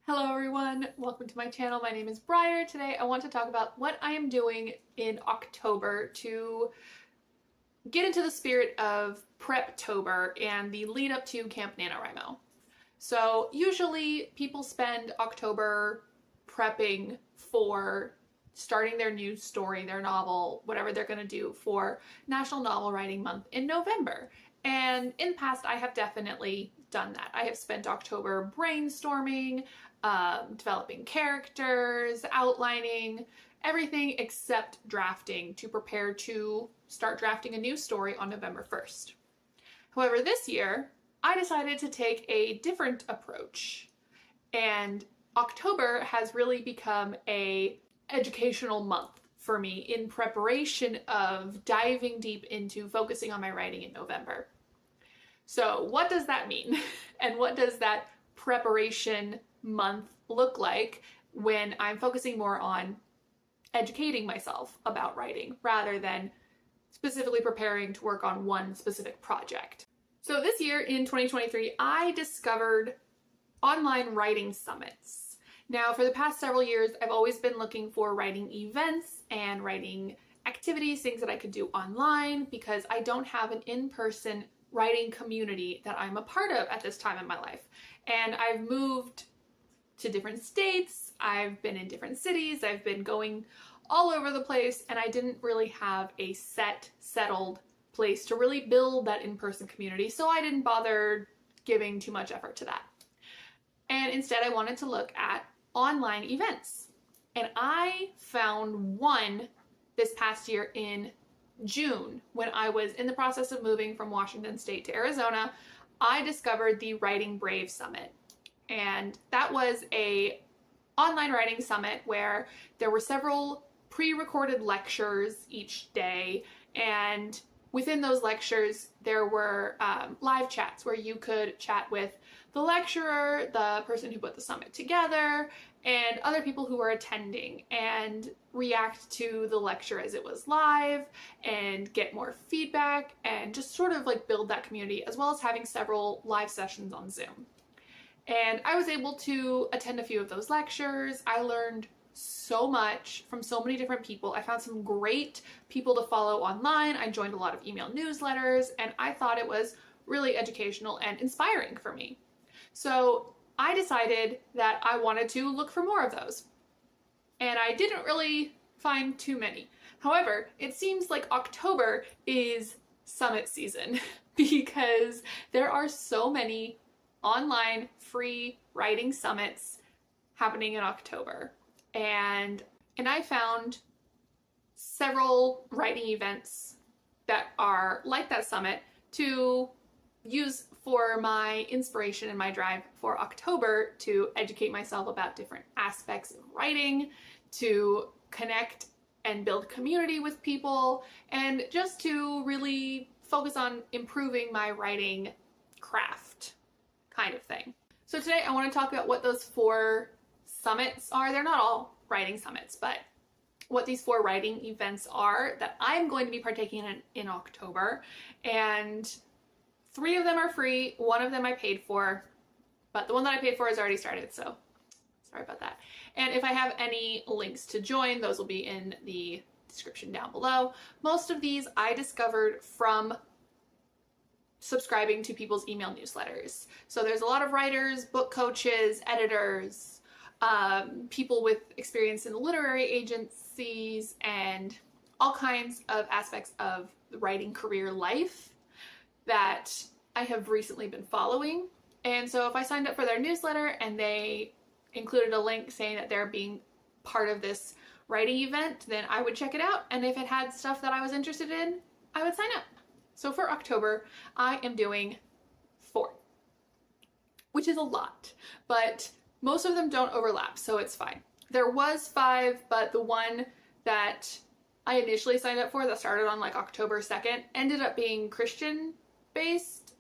Hello everyone, welcome to my channel. My name is Briar. Today I want to talk about what I am doing in October to get into the spirit of Preptober and the lead up to Camp NaNoWriMo. So usually people spend October prepping for starting their new story, their novel, whatever they're going to do for National Novel Writing Month in November. And in the past, I have definitely done that. I have spent October brainstorming, developing characters, outlining, everything except drafting to prepare to start drafting a new story on November 1st. However, this year, I decided to take a different approach, and October has really become an educational month for me in preparation of diving deep into focusing on my writing in November. So what does that mean? And what does that preparation month look like when I'm focusing more on educating myself about writing rather than specifically preparing to work on one specific project? So this year in 2023, I discovered online writing summits. Now, for the past several years, I've always been looking for writing events and writing activities, things that I could do online, because I don't have an in-person writing community that I'm a part of at this time in my life. And I've moved to different states, I've been in different cities, I've been going all over the place, and I didn't really have a settled place to really build that in-person community, so I didn't bother giving too much effort to that. And instead I wanted to look at online events. And I found one this past year in June when I was in the process of moving from Washington State to Arizona. I discovered the Writing Brave Summit. And that was a online writing summit where there were several pre-recorded lectures each day, and within those lectures there were live chats where you could chat with the lecturer, the person who put the summit together, and other people who were attending, and react to the lecture as it was live and get more feedback and just sort of like build that community, as well as having several live sessions on Zoom. And I was able to attend a few of those lectures. I learned so much from so many different people. I found some great people to follow online. I joined a lot of email newsletters, and I thought it was really educational and inspiring for me. So I decided that I wanted to look for more of those. And I didn't really find too many. However, it seems like October is summit season because there are so many online free writing summits happening in October. And I found several writing events that are like that summit to use for my inspiration and my drive for October to educate myself about different aspects of writing, to connect and build community with people, and just to really focus on improving my writing craft kind of thing. So today I want to talk about what those 4 summits are. They're not all writing summits, but what these 4 writing events are that I'm going to be partaking in October. And 3 of them are free, 1 of them I paid for, but the one that I paid for has already started, so sorry about that. And if I have any links to join, those will be in the description down below. Most of these I discovered from subscribing to people's email newsletters. So there's a lot of writers, book coaches, editors, people with experience in literary agencies, and all kinds of aspects of the writing career life that I have recently been following. And so if I signed up for their newsletter and they included a link saying that they're being part of this writing event, then I would check it out. And if it had stuff that I was interested in, I would sign up. So for October, I am doing 4, which is a lot, but most of them don't overlap, so it's fine. There was 5, but the one that I initially signed up for that started on like October 2nd ended up being Christian based,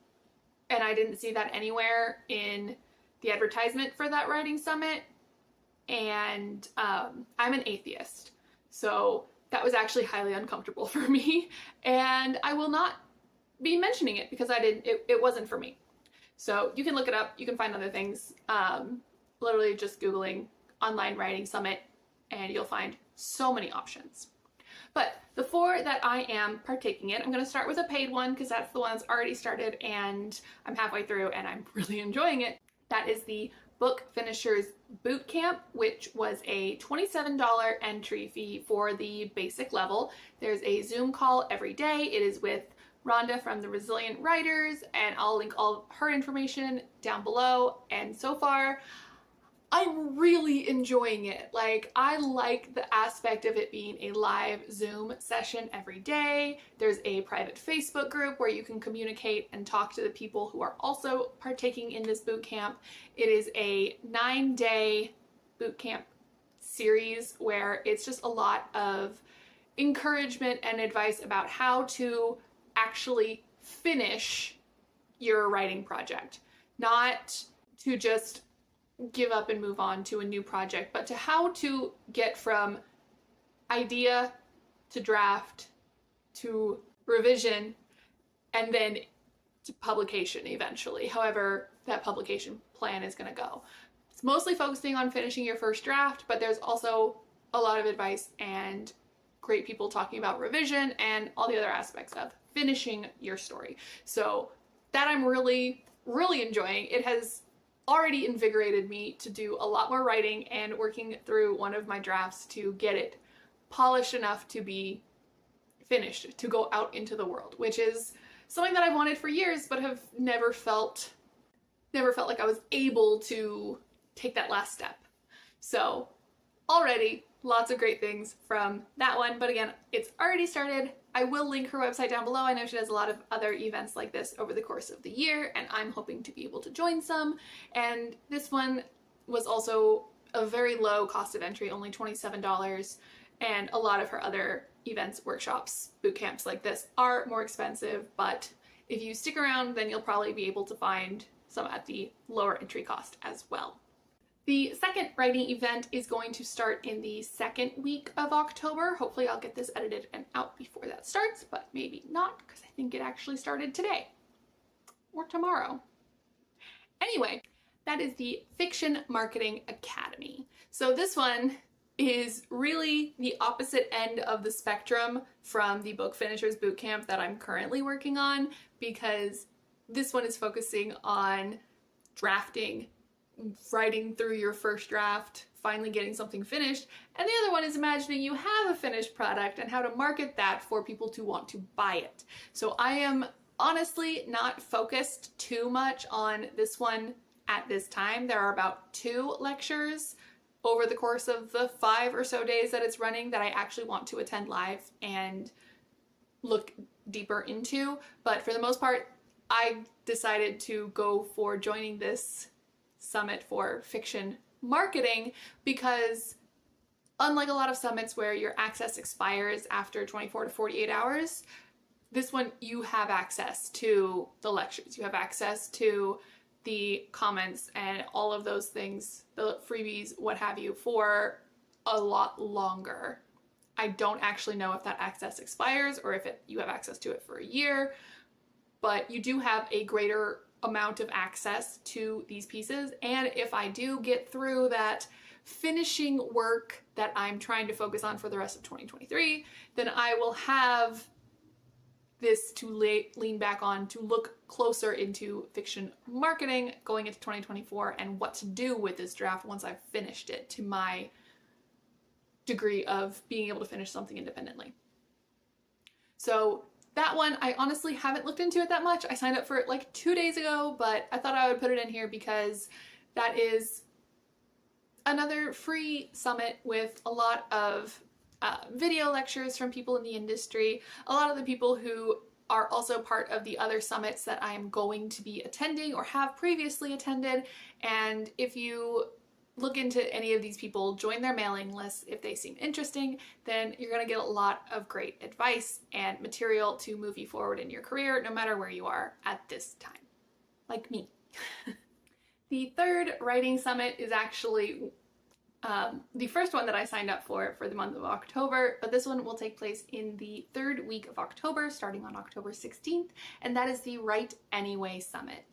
and I didn't see that anywhere in the advertisement for that writing summit. And I'm an atheist, so that was actually highly uncomfortable for me, and I will not be mentioning it because it wasn't for me. So you can look it up, you can find other things. literally just Googling online writing summit and you'll find so many options. But the 4 that I am partaking in, I'm going to start with a paid one because that's the one that's already started and I'm halfway through and I'm really enjoying it. That is the Book Finishers Bootcamp, which was a $27 entry fee for the basic level. There's a Zoom call every day. It is with Rhonda from the Resilient Writers, and I'll link all of her information down below. And so far, I'm really enjoying it. Like, I like the aspect of it being a live Zoom session every day. There's a private Facebook group where you can communicate and talk to the people who are also partaking in this boot camp. It is a 9-day boot camp series where it's just a lot of encouragement and advice about how to actually finish your writing project. Not to just give up and move on to a new project, but to how to get from idea to draft to revision and then to publication eventually, however that publication plan is going to go. It's mostly focusing on finishing your first draft, but there's also a lot of advice and great people talking about revision and all the other aspects of finishing your story. So that I'm really, really enjoying. It has already invigorated me to do a lot more writing and working through one of my drafts to get it polished enough to be finished, to go out into the world, which is something that I've wanted for years but have never felt like I was able to take that last step. So already lots of great things from that one, but again, it's already started. I will link her website down below. I know she does a lot of other events like this over the course of the year, and I'm hoping to be able to join some. And this one was also a very low cost of entry, only $27, and a lot of her other events, workshops, boot camps like this are more expensive, but if you stick around, then you'll probably be able to find some at the lower entry cost as well. The second writing event is going to start in the second week of October. Hopefully I'll get this edited and out before that starts, but maybe not because I think it actually started today or tomorrow. Anyway, that is the Fiction Marketing Academy. So this one is really the opposite end of the spectrum from the Book Finishers Bootcamp that I'm currently working on, because this one is focusing on drafting, writing through your first draft, finally getting something finished, and the other one is imagining you have a finished product and how to market that for people to want to buy it. So I am honestly not focused too much on this one at this time. There are about 2 lectures over the course of the 5 or so days that it's running that I actually want to attend live and look deeper into, but for the most part I decided to go for joining this summit for fiction marketing because unlike a lot of summits where your access expires after 24 to 48 hours, this one you have access to the lectures, you have access to the comments and all of those things, the freebies, what have you, for a lot longer. I don't actually know if that access expires or if you have access to it for a year, but you do have a greater amount of access to these pieces. And if I do get through that finishing work that I'm trying to focus on for the rest of 2023, then I will have this to lean back on to look closer into fiction marketing going into 2024 and what to do with this draft once I've finished it to my degree of being able to finish something independently. So that one, I honestly haven't looked into it that much. I signed up for it like 2 days ago, but I thought I would put it in here because that is another free summit with a lot of video lectures from people in the industry, a lot of the people who are also part of the other summits that I'm going to be attending or have previously attended. And if you look into any of these people, join their mailing lists if they seem interesting, then you're going to get a lot of great advice and material to move you forward in your career, no matter where you are at this time, like me. The third writing summit is actually the first one that I signed up for the month of October, but this one will take place in the 3rd week of October, starting on October 16th, and that is the Write Anyway Summit.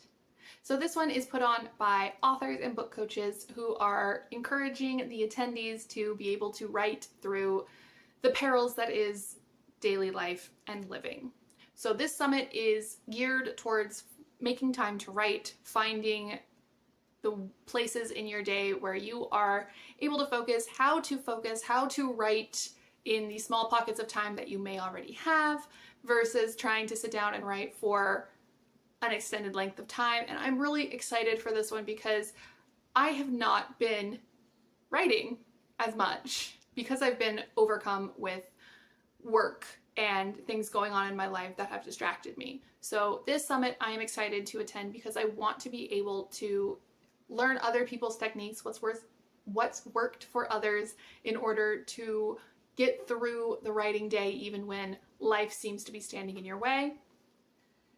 So this one is put on by authors and book coaches who are encouraging the attendees to be able to write through the perils that is daily life and living. So this summit is geared towards making time to write, finding the places in your day where you are able to focus, how to write in the small pockets of time that you may already have, versus trying to sit down and write for an extended length of time. And I'm really excited for this one because I have not been writing as much because I've been overcome with work and things going on in my life that have distracted me. So this summit I am excited to attend because I want to be able to learn other people's techniques, what's worked for others in order to get through the writing day even when life seems to be standing in your way.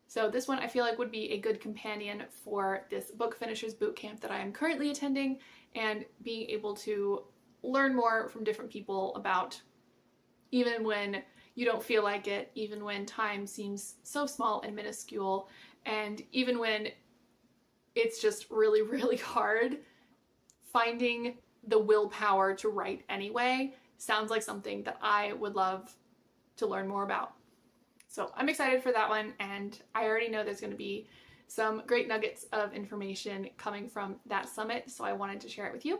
So this one I feel like would be a good companion for this book finishers bootcamp that I am currently attending, and being able to learn more from different people about, even when you don't feel like it, even when time seems so small and minuscule, and even when it's just really, really hard, finding the willpower to write anyway sounds like something that I would love to learn more about. So I'm excited for that one, and I already know there's going to be some great nuggets of information coming from that summit, so I wanted to share it with you.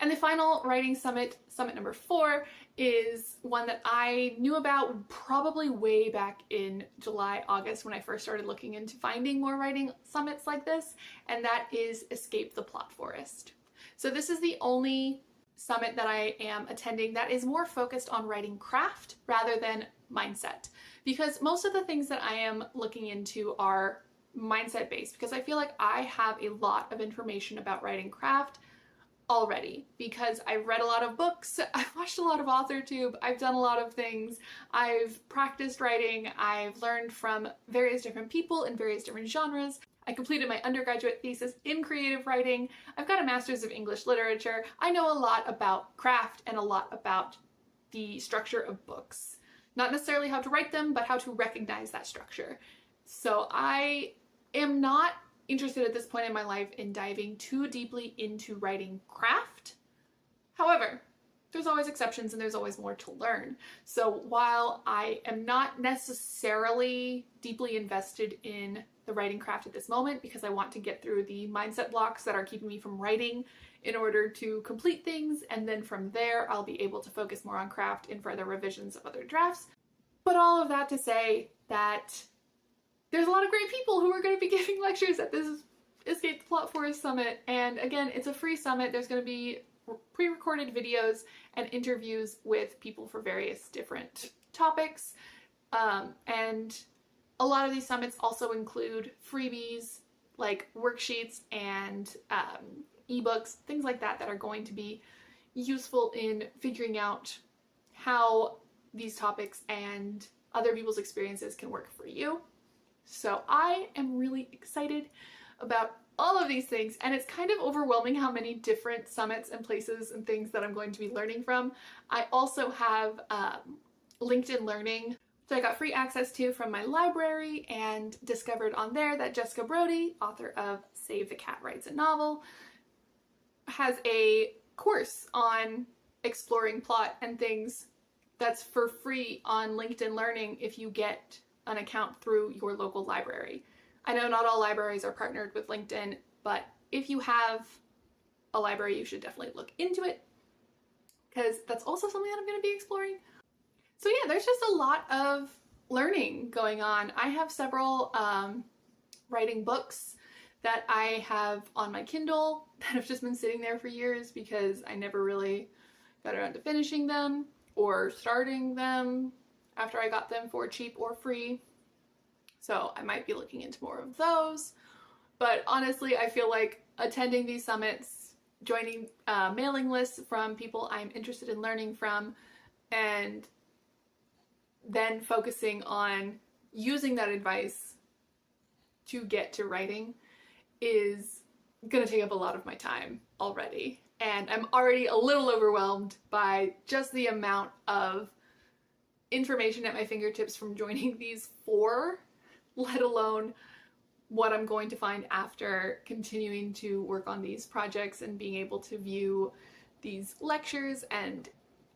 And the final writing summit, summit number 4, is one that I knew about probably way back in July, August, when I first started looking into finding more writing summits like this, and that is Escape the Plot Forest. So this is the only summit that I am attending that is more focused on writing craft rather than mindset, because most of the things that I am looking into are mindset based, because I feel like I have a lot of information about writing craft already, because I've read a lot of books, I've watched a lot of AuthorTube, I've done a lot of things, I've practiced writing, I've learned from various different people in various different genres. I completed my undergraduate thesis in creative writing. I've got a master's of English literature. I know a lot about craft and a lot about the structure of books. Not necessarily how to write them, but how to recognize that structure. So I am not interested at this point in my life in diving too deeply into writing craft. However, there's always exceptions and there's always more to learn. So while I am not necessarily deeply invested in the writing craft at this moment, because I want to get through the mindset blocks that are keeping me from writing in order to complete things, and then from there I'll be able to focus more on craft in further revisions of other drafts. But all of that to say that there's a lot of great people who are going to be giving lectures at this Escape the Plot Forest Summit, and again, it's a free summit. There's going to be pre-recorded videos and interviews with people for various different topics, and a lot of these summits also include freebies like worksheets and ebooks, things like that, that are going to be useful in figuring out how these topics and other people's experiences can work for you. So I am really excited about all of these things, and it's kind of overwhelming how many different summits and places and things that I'm going to be learning from. I also have LinkedIn Learning, so I got free access to from my library, and discovered on there that Jessica Brody, author of Save the Cat Writes a Novel, has a course on exploring plot and things that's for free on LinkedIn Learning if you get an account through your local library. I know not all libraries are partnered with LinkedIn, but if you have a library, you should definitely look into it, because that's also something that I'm going to be exploring. So yeah, there's just a lot of learning going on. I have several writing books that I have on my Kindle that have just been sitting there for years because I never really got around to finishing them or starting them after I got them for cheap or free. So I might be looking into more of those. But honestly, I feel like attending these summits, joining mailing lists from people I'm interested in learning from, and then focusing on using that advice to get to writing is gonna take up a lot of my time already. And I'm already a little overwhelmed by just the amount of information at my fingertips from joining these 4, let alone what I'm going to find after continuing to work on these projects and being able to view these lectures and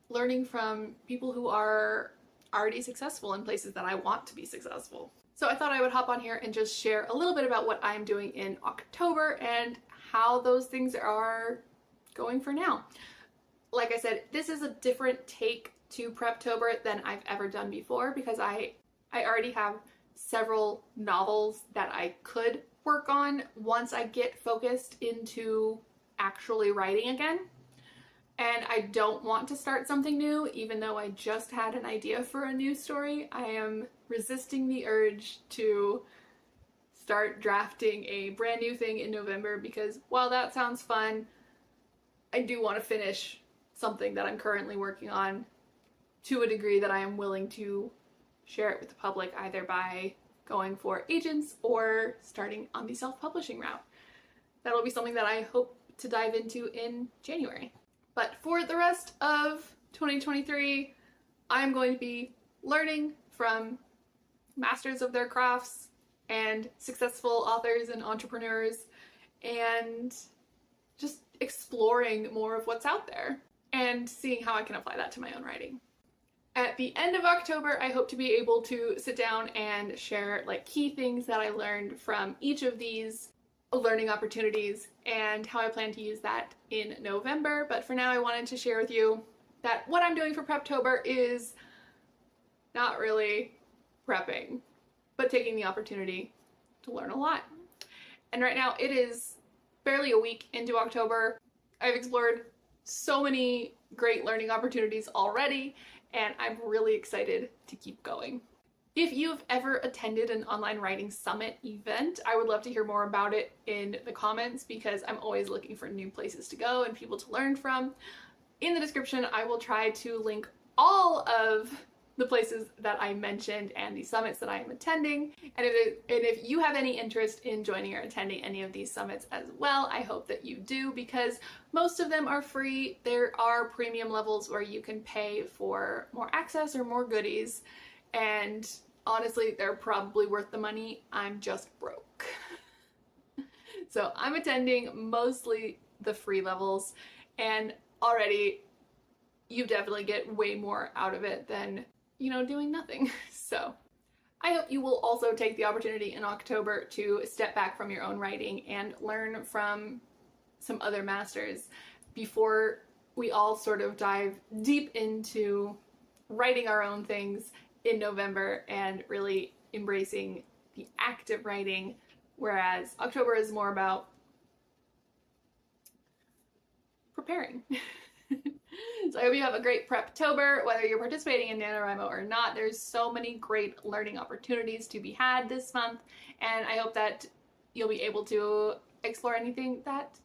learning from people who are already successful in places that I want to be successful. So I thought I would hop on here and just share a little bit about what I'm doing in October and how those things are going for now. Like I said, this is a different take to Preptober than I've ever done before because I already have several novels that I could work on once I get focused into actually writing again. And I don't want to start something new, even though I just had an idea for a new story. I am resisting the urge to start drafting a brand new thing in November because while that sounds fun, I do want to finish something that I'm currently working on to a degree that I am willing to share it with the public, either by going for agents or starting on the self-publishing route. That'll be something that I hope to dive into in January. But for the rest of 2023, I'm going to be learning from masters of their crafts and successful authors and entrepreneurs and just exploring more of what's out there and seeing how I can apply that to my own writing. At the end of October, I hope to be able to sit down and share like key things that I learned from each of these learning opportunities and how I plan to use that in November. But for now, I wanted to share with you that what I'm doing for Preptober is not really prepping, but taking the opportunity to learn a lot. And right now it is barely a week into October. I've explored so many great learning opportunities already, and I'm really excited to keep going. If you've ever attended an online writing summit event, I would love to hear more about it in the comments because I'm always looking for new places to go and people to learn from. In the description, I will try to link all of the places that I mentioned and the summits that I am attending. And if you have any interest in joining or attending any of these summits as well, I hope that you do because most of them are free. There are premium levels where you can pay for more access or more goodies. And honestly, they're probably worth the money. I'm just broke. So I'm attending mostly the free levels, and already you definitely get way more out of it than, you know, doing nothing. So I hope you will also take the opportunity in October to step back from your own writing and learn from some other masters before we all sort of dive deep into writing our own things in November and really embracing the active writing, whereas October is more about preparing. So I hope you have a great Preptober, whether you're participating in NaNoWriMo or not. There's so many great learning opportunities to be had this month, and I hope that you'll be able to explore anything that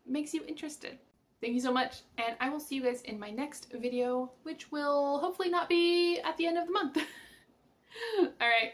makes you interested. Thank you so much, and I will see you guys in my next video, which will hopefully not be at the end of the month. All right.